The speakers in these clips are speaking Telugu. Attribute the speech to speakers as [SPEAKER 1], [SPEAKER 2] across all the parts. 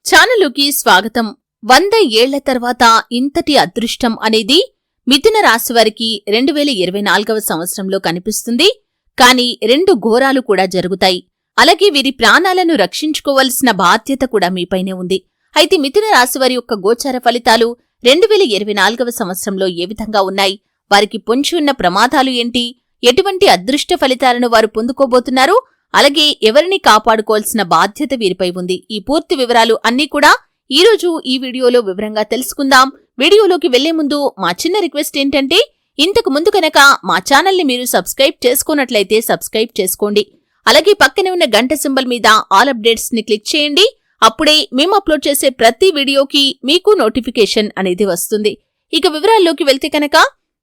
[SPEAKER 1] ఛానలుకి స్వాగతం. 100 ఏళ్ల తర్వాత ఇంతటి అదృష్టం అనేది మిథున రాశి వారికి 2024వ సంవత్సరంలో కనిపిస్తుంది. కానీ 2 ఘోరాలు కూడా జరుగుతాయి. అలాగే వీరి ప్రాణాలను రక్షించుకోవలసిన బాధ్యత కూడా మీపైనే ఉంది. అయితే మిథున రాశి వారి యొక్క గోచార ఫలితాలు 2024వ సంవత్సరంలో ఏ విధంగా ఉన్నాయి, వారికి పొంచి ఉన్న ప్రమాదాలు ఏంటి, ఎటువంటి అదృష్ట ఫలితాలను వారు పొందుకోబోతున్నారు, అలాగే ఎవరిని కాపాడుకోవాల్సిన బాధ్యత వీరిపై ఉంది, ఈ పూర్తి వివరాలు అన్నీ కూడా ఈరోజు ఈ వీడియోలో వివరంగా తెలుసుకుందాం. వీడియోలోకి వెళ్లే ముందు మా చిన్న రిక్వెస్ట్ ఏంటంటే, ఇంతకు ముందు కనుక మా ఛానల్ని మీరు సబ్స్క్రైబ్ చేసుకున్నట్లయితే సబ్స్క్రైబ్ చేసుకోండి. అలాగే పక్కనే ఉన్న గంట సింబల్ మీద ఆల్ అప్డేట్స్ ని క్లిక్ చేయండి. అప్పుడే మేము అప్లోడ్ చేసే ప్రతి వీడియోకి మీకు నోటిఫికేషన్ అనేది వస్తుంది. ఇక వివరాల్లోకి వెళ్తే కనుక,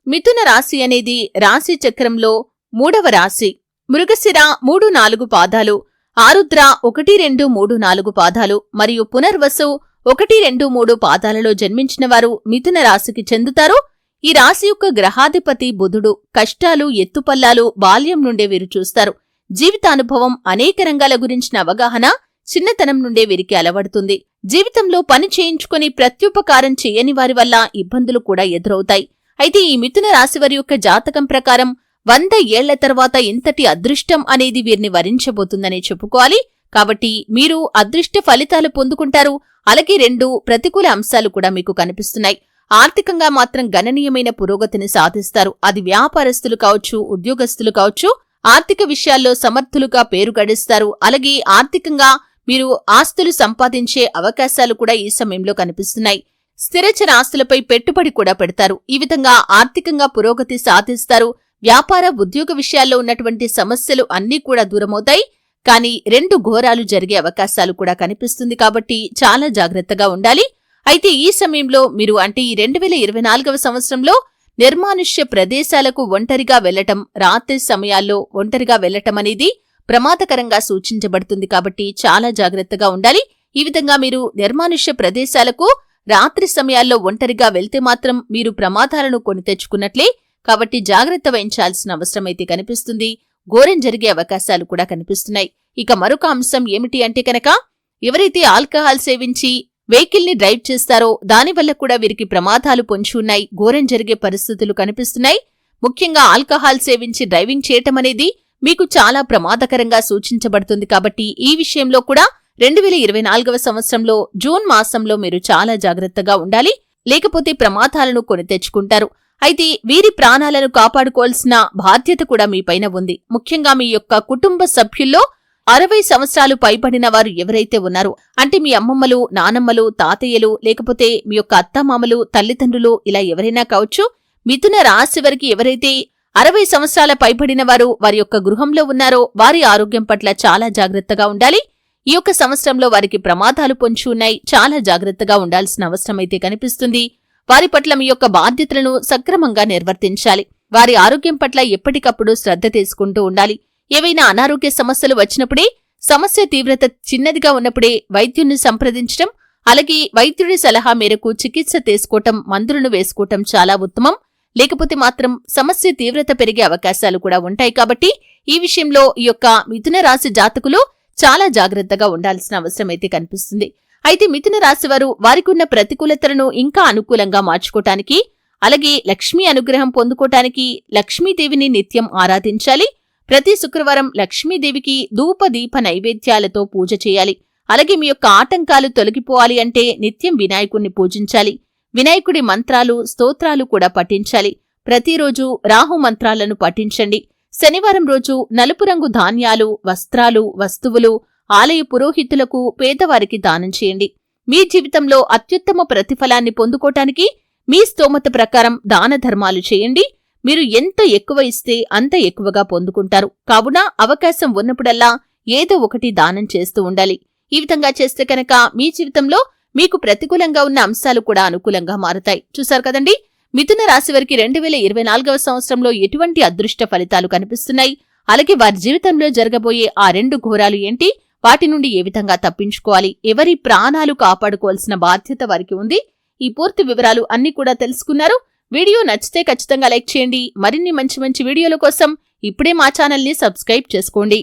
[SPEAKER 1] మిథున రాశి అనేది రాశి చక్రంలో 3వ రాశి. మృగశిర 3-4 పాదాలు, ఆరుద్ర 1-2-3-4 పాదాలు మరియు పునర్వసు 1-2-3 పాదాలలో జన్మించిన వారు మిథున రాశికి చెందుతారు. ఈ రాశి యొక్క గ్రహాధిపతి బుధుడు. కష్టాలు, ఎత్తుపల్లాలు బాల్యం నుండే వీరు చూస్తారు. జీవితానుభవం, అనేక రంగాల గురించిన అవగాహన చిన్నతనం నుండే వీరికి అలవడుతుంది. జీవితంలో పని చేయించుకుని ప్రత్యుపకారం చేయని వారి వల్ల ఇబ్బందులు కూడా ఎదురవుతాయి. అయితే ఈ మిథున రాశి వారి యొక్క జాతకం ప్రకారం 100 ఏళ్ల తర్వాత ఇంతటి అదృష్టం అనేది వీరిని వరించబోతుందనే చెప్పుకోవాలి. కాబట్టి మీరు అదృష్ట ఫలితాలు పొందుకుంటారు. అలాగే 2 ప్రతికూల అంశాలు కూడా మీకు కనిపిస్తున్నాయి. ఆర్థికంగా మాత్రం గణనీయమైన పురోగతిని సాధిస్తారు. అది వ్యాపారస్తులు కావచ్చు, ఉద్యోగస్తులు కావచ్చు. ఆర్థిక విషయాల్లో సమర్థులుగా పేరు గడిస్తారు. అలాగే ఆర్థికంగా మీరు ఆస్తులు సంపాదించే అవకాశాలు కూడా ఈ సమయంలో కనిపిస్తున్నాయి. స్థిరచర ఆస్తులపై పెట్టుబడి కూడా పెడతారు. ఈ విధంగా ఆర్థికంగా పురోగతి సాధిస్తారు. వ్యాపార, ఉద్యోగ విషయాల్లో ఉన్నటువంటి సమస్యలు అన్నీ కూడా దూరమవుతాయి. కానీ 2 ఘోరాలు జరిగే అవకాశాలు కూడా కనిపిస్తుంది. కాబట్టి చాలా జాగ్రత్తగా ఉండాలి. అయితే ఈ సమయంలో మీరు ఈ 2024వ సంవత్సరంలో నిర్మానుష్య ప్రదేశాలకు ఒంటరిగా వెళ్లటం, రాత్రి సమయాల్లో ఒంటరిగా వెళ్లటం అనేది ప్రమాదకరంగా సూచించబడుతుంది. కాబట్టి చాలా జాగ్రత్తగా ఉండాలి. ఈ విధంగా మీరు నిర్మానుష్య ప్రదేశాలకు రాత్రి సమయాల్లో ఒంటరిగా వెళ్తే మాత్రం మీరు ప్రమాదాలను కొని తెచ్చుకున్నట్లే. కాబట్టి జాగ్రత్త వహించాల్సిన అవసరమైతే కనిపిస్తుంది. ఘోరం జరిగే అవకాశాలు కూడా కనిపిస్తున్నాయి. ఇక మరొక అంశం ఏమిటి అంటే కనుక, ఎవరైతే ఆల్కహాల్ సేవించి వెహికల్ ని డ్రైవ్ చేస్తారో దానివల్ల కూడా వీరికి ప్రమాదాలు పొంచి ఉన్నాయి. ఘోరం జరిగే పరిస్థితులు కనిపిస్తున్నాయి. ముఖ్యంగా ఆల్కహాల్ సేవించి డ్రైవింగ్ చేయటం అనేది మీకు చాలా ప్రమాదకరంగా సూచించబడుతుంది. కాబట్టి ఈ విషయంలో కూడా 2024వ సంవత్సరంలో జూన్ మాసంలో మీరు చాలా జాగ్రత్తగా ఉండాలి. లేకపోతే ప్రమాదాలను కొని తెచ్చుకుంటారు. అయితే వీరి ప్రాణాలను కాపాడుకోవాల్సిన బాధ్యత కూడా మీపైన ఉంది. ముఖ్యంగా మీ యొక్క కుటుంబ సభ్యుల్లో 60 సంవత్సరాలు పైబడిన వారు ఎవరైతే ఉన్నారో, అంటే మీ అమ్మమ్మలు, నానమ్మలు, తాతయ్యలు, లేకపోతే మీ యొక్క అత్తమామలు, తల్లిదండ్రులు, ఇలా ఎవరైనా కావచ్చు. మిథున రాశి వారికి ఎవరైతే 60 సంవత్సరాల పైబడిన వారు వారి యొక్క గృహంలో ఉన్నారో వారి ఆరోగ్యం పట్ల చాలా జాగ్రత్తగా ఉండాలి. ఈ యొక్క సంవత్సరంలో వారికి ప్రమాదాలు పొంచి ఉన్నాయి. చాలా జాగ్రత్తగా ఉండాల్సిన అవసరమైతే కనిపిస్తుంది. వారి పట్ల మీ యొక్క బాధ్యతలను సక్రమంగా నిర్వర్తించాలి. వారి ఆరోగ్యం పట్ల ఎప్పటికప్పుడు శ్రద్ధ తీసుకుంటూ ఉండాలి. ఏవైనా అనారోగ్య సమస్యలు వచ్చినప్పుడే, సమస్య తీవ్రత చిన్నదిగా ఉన్నప్పుడే వైద్యుణ్ణి సంప్రదించడం, అలాగే వైద్యుడి సలహా మేరకు చికిత్స తీసుకోవటం, మందులను వేసుకోవటం చాలా ఉత్తమం. లేకపోతే మాత్రం సమస్య తీవ్రత పెరిగే అవకాశాలు కూడా ఉంటాయి. కాబట్టి ఈ విషయంలో ఈ యొక్క మిథున రాశి జాతకులు చాలా జాగ్రత్తగా ఉండాల్సిన అవసరమైతే కనిపిస్తుంది. అయితే మిథున రాశి వారు వారికి ఉన్న ప్రతికూలతలను ఇంకా అనుకూలంగా మార్చుకోవటానికి, అలాగే లక్ష్మీ అనుగ్రహం పొందుకోవటానికి లక్ష్మీదేవిని నిత్యం ఆరాధించాలి. ప్రతి శుక్రవారం లక్ష్మీదేవికి ధూప దీప నైవేద్యాలతో పూజ చేయాలి. అలాగే మీ యొక్క ఆటంకాలు తొలగిపోవాలి అంటే నిత్యం వినాయకుణ్ణి పూజించాలి. వినాయకుడి మంత్రాలు, స్తోత్రాలు కూడా పఠించాలి. ప్రతిరోజు రాహు మంత్రాలను పఠించండి. శనివారం రోజు నలుపు రంగు ధాన్యాలు, వస్త్రాలు, వస్తువులు ఆలయ పురోహితులకు, పేదవారికి దానం చేయండి. మీ జీవితంలో అత్యుత్తమ ప్రతిఫలాన్ని పొందుకోటానికి మీ స్తోమత ప్రకారం దాన ధర్మాలు చేయండి. మీరు ఎంత ఎక్కువ ఇస్తే అంత ఎక్కువగా పొందుకుంటారు. కావున అవకాశం ఉన్నప్పుడల్లా ఏదో ఒకటి దానం చేస్తూ ఉండాలి. ఈ విధంగా చేస్తే కనుక మీ జీవితంలో మీకు ప్రతికూలంగా ఉన్న అంశాలు కూడా అనుకూలంగా మారుతాయి. చూశారు కదండి, మిథున రాశి వారికి 2024వ సంవత్సరంలో ఎటువంటి అదృష్ట ఫలితాలు కనిపిస్తున్నాయి, అలాగే వారి జీవితంలో జరగబోయే ఆ 2 ఘోరాలు ఏంటి, వాటి నుండి ఏ విధంగా తప్పించుకోవాలి, ఎవరి ప్రాణాలు కాపాడుకోవాల్సిన బాధ్యత వారికి ఉంది. ఈ పూర్తి వివరాలు అన్ని కూడా తెలుసుకున్నారు. వీడియో నచ్చితే ఖచ్చితంగా లైక్ చేయండి. మరిన్ని మంచి మంచి వీడియోల కోసం ఇప్పుడే మా ఛానల్ని సబ్స్క్రైబ్ చేసుకోండి.